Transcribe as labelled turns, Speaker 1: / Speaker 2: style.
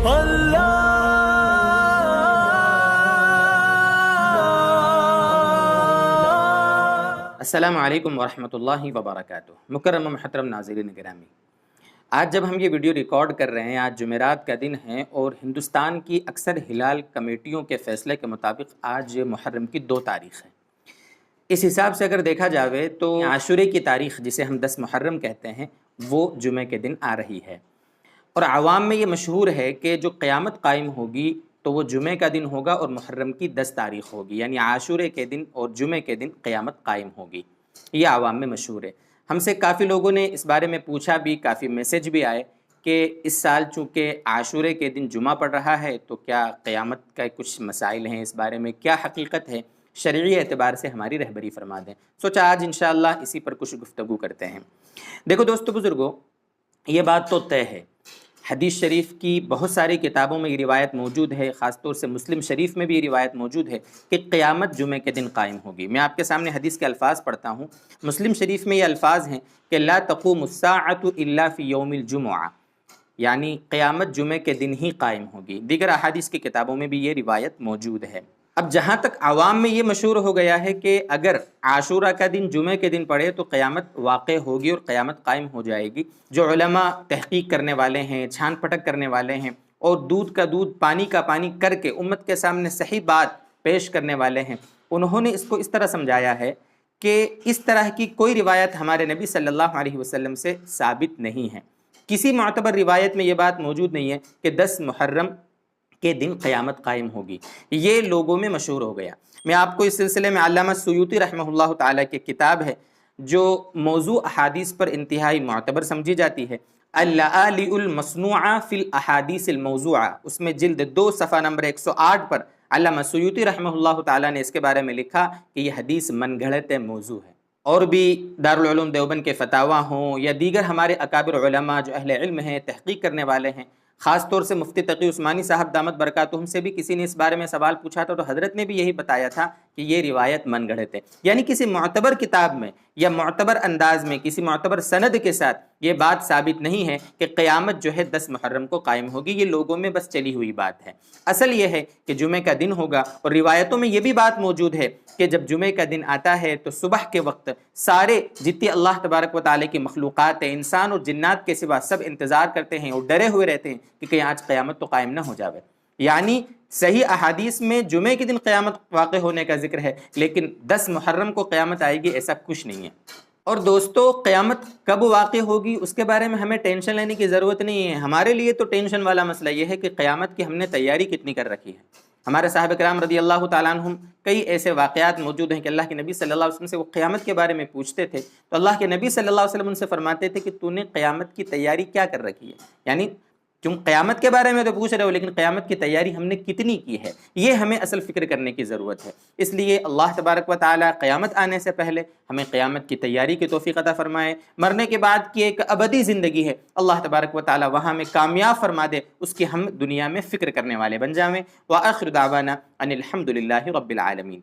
Speaker 1: السلام علیکم ورحمۃ اللہ وبرکاتہ۔ مکرم و محترم ناظرین گرامی، آج جب ہم یہ ویڈیو ریکارڈ کر رہے ہیں، آج جمعرات کا دن ہے اور ہندوستان کی اکثر ہلال کمیٹیوں کے فیصلے کے مطابق آج محرم کی 2 تاریخ ہے۔ اس حساب سے اگر دیکھا جاوے تو عاشورے کی تاریخ جسے ہم 10 محرم کہتے ہیں وہ جمعے کے دن آ رہی ہے، اور عوام میں یہ مشہور ہے کہ جو قیامت قائم ہوگی تو وہ جمعے کا دن ہوگا اور محرم کی 10 تاریخ ہوگی، یعنی عاشورے کے دن اور جمعے کے دن قیامت قائم ہوگی، یہ عوام میں مشہور ہے۔ ہم سے کافی لوگوں نے اس بارے میں پوچھا بھی، کافی میسج بھی آئے کہ اس سال چونکہ عاشورے کے دن جمعہ پڑ رہا ہے تو کیا قیامت کا کچھ مسائل ہیں، اس بارے میں کیا حقیقت ہے، شرعی اعتبار سے ہماری رہبری فرما دیں۔ سوچا آج انشاءاللہ اسی پر کچھ گفتگو کرتے ہیں۔ دیکھو دوستو بزرگوں، یہ بات تو طے ہے، حدیث شریف کی بہت ساری کتابوں میں یہ روایت موجود ہے، خاص طور سے مسلم شریف میں بھی یہ روایت موجود ہے کہ قیامت جمعے کے دن قائم ہوگی۔ میں آپ کے سامنے حدیث کے الفاظ پڑھتا ہوں۔ مسلم شریف میں یہ الفاظ ہیں کہ لا تقوم الساعۃ الا فی یوم الجمعہ، یعنی قیامت جمعے کے دن ہی قائم ہوگی۔ دیگر احادیث کی کتابوں میں بھی یہ روایت موجود ہے۔ اب جہاں تک عوام میں یہ مشہور ہو گیا ہے کہ اگر عاشورہ کا دن جمعے کے دن پڑے تو قیامت واقع ہوگی اور قیامت قائم ہو جائے گی، جو علماء تحقیق کرنے والے ہیں، چھان پھٹک کرنے والے ہیں اور دودھ کا دودھ پانی کا پانی کر کے امت کے سامنے صحیح بات پیش کرنے والے ہیں، انہوں نے اس کو اس طرح سمجھایا ہے کہ اس طرح کی کوئی روایت ہمارے نبی صلی اللہ علیہ وسلم سے ثابت نہیں ہے۔ کسی معتبر روایت میں یہ بات موجود نہیں ہے کہ 10 محرم کے دن قیامت قائم ہوگی، یہ لوگوں میں مشہور ہو گیا۔ میں آپ کو اس سلسلے میں علامہ سیوطی رحمہ اللہ تعالیٰ کی کتاب ہے جو موضوع احادیث پر انتہائی معتبر سمجھی جاتی ہے، اللآلی المصنوعہ فی الاحادیث الموضوعہ، اس میں جلد 2 صفحہ نمبر 108 پر علامہ سیوطی رحمہ اللہ تعالیٰ نے اس کے بارے میں لکھا کہ یہ حدیث من گھڑت موضوع ہے۔ اور بھی دارالعلوم دیوبند کے فتاویٰ ہوں یا دیگر ہمارے اکابر علماء جو اہل علم ہیں، تحقیق کرنے والے ہیں، خاص طور سے مفتی تقی عثمانی صاحب دامت برکاتہم سے بھی کسی نے اس بارے میں سوال پوچھا تھا تو حضرت نے بھی یہی بتایا تھا کہ یہ روایت من گھڑت ہے، یعنی کسی معتبر کتاب میں یا معتبر انداز میں کسی معتبر سند کے ساتھ یہ بات ثابت نہیں ہے کہ قیامت جو ہے 10 محرم کو قائم ہوگی، یہ لوگوں میں بس چلی ہوئی بات ہے۔ اصل یہ ہے کہ جمعے کا دن ہوگا، اور روایتوں میں یہ بھی بات موجود ہے کہ جب جمعے کا دن آتا ہے تو صبح کے وقت سارے جتنی اللہ تبارک و تعالیٰ کی مخلوقات ہیں، انسان اور جنات کے سوا سب انتظار کرتے ہیں اور ڈرے ہوئے رہتے ہیں کہ کہیں آج قیامت تو قائم نہ ہو جاوے۔ یعنی صحیح احادیث میں جمعے کے دن قیامت واقع ہونے کا ذکر ہے، لیکن 10 محرم کو قیامت آئے گی ایسا کچھ نہیں ہے۔ اور دوستو، قیامت کب واقع ہوگی اس کے بارے میں ہمیں ٹینشن لینے کی ضرورت نہیں ہے۔ ہمارے لیے تو ٹینشن والا مسئلہ یہ ہے کہ قیامت کی ہم نے تیاری کتنی کر رکھی ہے۔ ہمارے صحابہ کرام رضی اللہ تعالیٰ عنہم کئی ایسے واقعات موجود ہیں کہ اللہ کے نبی صلی اللہ علیہ وسلم سے وہ قیامت کے بارے میں پوچھتے تھے تو اللہ کے نبی صلی اللہ علیہ وسلم ان سے فرماتے تھے کہ تو نے قیامت کی تیاری کیا کر رکھی ہے، یعنی تم قیامت کے بارے میں تو پوچھ رہے ہو لیکن قیامت کی تیاری ہم نے کتنی کی ہے، یہ ہمیں اصل فکر کرنے کی ضرورت ہے۔ اس لیے اللہ تبارک و تعالیٰ قیامت آنے سے پہلے ہمیں قیامت کی تیاری کی توفیق عطا فرمائے، مرنے کے بعد کی ایک ابدی زندگی ہے، اللہ تبارک و تعالیٰ وہاں میں کامیاب فرما دے، اس کی ہم دنیا میں فکر کرنے والے بن جاویں۔ وآخر دعوانا ان الحمد للہ رب العالمین۔